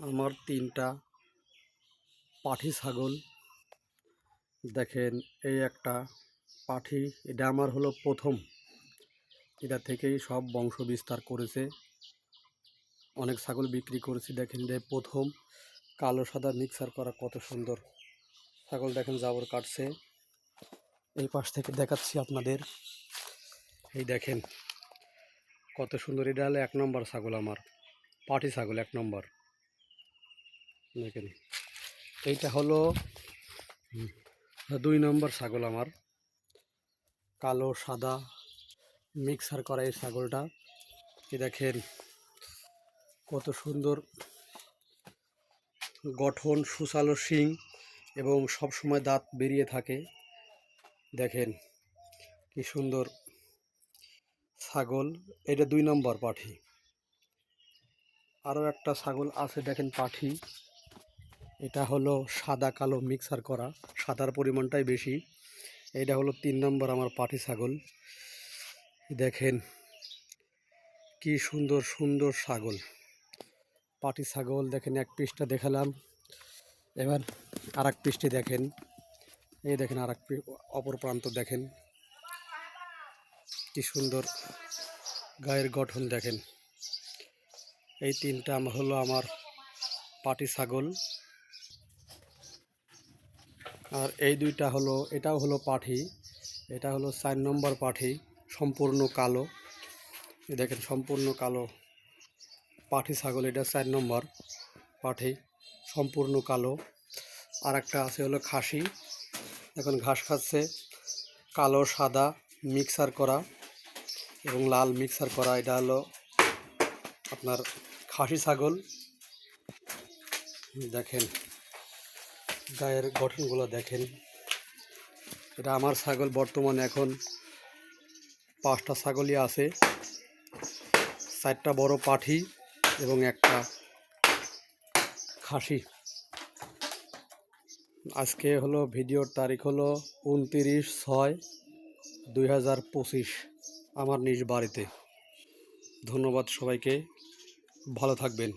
আমার ৩টা পাঠি ছাগল দেখেন। এই একটা পাঠি, এটা আমার হলো প্রথম। এটা থেকেই সব বংশ বিস্তার করেছে। অনেক ছাগল বিক্রি করেছি, দেখেন যে প্রথম কালো সাদা মিক্সার করা, কত সুন্দর ছাগল দেখেন। জাবর কাটছে। এই পাশ থেকে দেখাচ্ছি আপনাদের। এই দেখেন কত সুন্দর। এটা হলো ১ নম্বর ছাগল, আমার পাঠি ছাগল ১ নম্বর। দেখেন এইটা হলো ২ নম্বর ছাগল, আমার কালো সাদা মিক্সার করা এই ছাগলটা। এই দেখেন কত সুন্দর গঠন, সুচালো শিং এবং সব সময় দাঁত বেরিয়ে থাকে। দেখেন কি সুন্দর ছাগল। এটা ২ নম্বর পাঠি। আরও একটা ছাগল আছে দেখেন পাঠি, এটা হলো সাদা কালো মিক্সার করা, সাদার পরিমাণটাই বেশি। এটা হলো ৩ নম্বর আমার পাঠি ছাগল। দেখেন কি সুন্দর সুন্দর ছাগল, পাটি ছাগল। দেখেন এক পিসটা দেখালাম, এবার আর এক পিসটি দেখেন। এই দেখেন আর এক অপর প্রান্ত দেখেন কি সুন্দর গায়ের গঠন। দেখেন এই ৩টা হলো আমার পাটি ছাগল। আর এই ২টা হলো, এটাও হলো পাঠি, এটা হলো ৪ নম্বর পাঠি, সম্পূর্ণ কালো। দেখেন সম্পূর্ণ কালো পাঠি ছাগল, এটা ৪ নম্বর পাঠি, সম্পূর্ণ কালো। আর একটা আছে হলো খাসি, এখন ঘাস খাচ্ছে, কালো সাদা মিক্সার করা এবং লাল মিক্সার করা। এটা হলো আপনার খাসি ছাগল। দেখেন গায়ের গঠনগুলো দেখেন। এটা আমার ছাগল। বর্তমানে এখন 5টা ছাগলই আছে, 4টা বড় পাঠি এবং একটা খাসি। আজকে হলো ভিডিওর তারিখ হলো 29/6/2025, আমার নিজ বাড়িতে। ধন্যবাদ সবাইকে, ভালো থাকবেন।